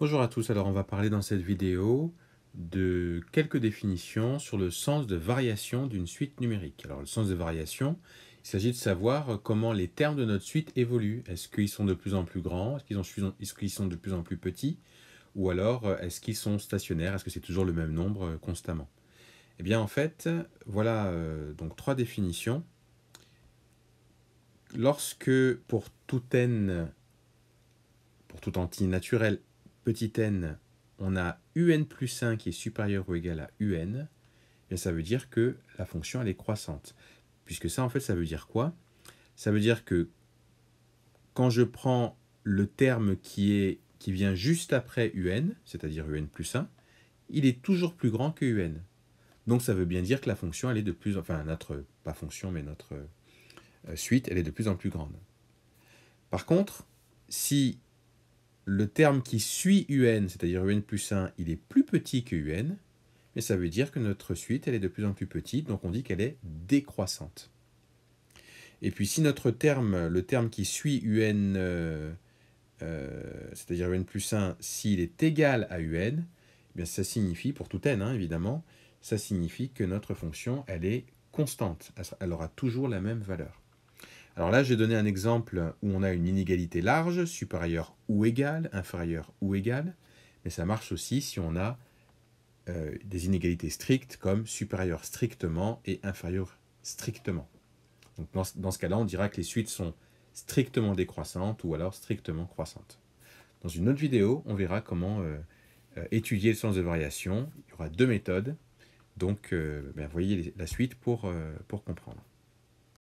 Bonjour à tous, alors on va parler dans cette vidéo de quelques définitions sur le sens de variation d'une suite numérique. Alors le sens de variation, il s'agit de savoir comment les termes de notre suite évoluent. Est-ce qu'ils sont de plus en plus grands? Est-ce qu'ils sont de plus en plus petits? Ou alors est-ce qu'ils sont stationnaires? Est-ce que c'est toujours le même nombre constamment? Eh bien en fait, voilà donc trois définitions. Lorsque pour tout entier naturel, petit n, on a un plus 1 qui est supérieur ou égal à un, et ça veut dire que la fonction elle est croissante. Puisque ça, en fait, ça veut dire quoi? Ça veut dire que quand je prends le terme qui vient juste après un, c'est-à-dire un plus 1, il est toujours plus grand que un. Donc ça veut bien dire que la fonction, elle est de plus en plus... Enfin, pas fonction, mais notre suite, elle est de plus en plus grande. Par contre, si le terme qui suit un, c'est-à-dire un plus 1, il est plus petit que un, mais ça veut dire que notre suite, elle est de plus en plus petite, donc on dit qu'elle est décroissante. Et puis si le terme qui suit un, c'est-à-dire un plus 1, s'il est égal à un, eh bien ça signifie, pour tout n évidemment, ça signifie que notre fonction, elle est constante, elle aura toujours la même valeur. Alors là, j'ai donné un exemple où on a une inégalité large, supérieure ou égale, inférieure ou égale, mais ça marche aussi si on a des inégalités strictes comme supérieure strictement et inférieure strictement. Donc dans ce cas-là, on dira que les suites sont strictement décroissantes ou alors strictement croissantes. Dans une autre vidéo, on verra comment étudier le sens de variation. Il y aura deux méthodes, donc voyez la suite pour comprendre.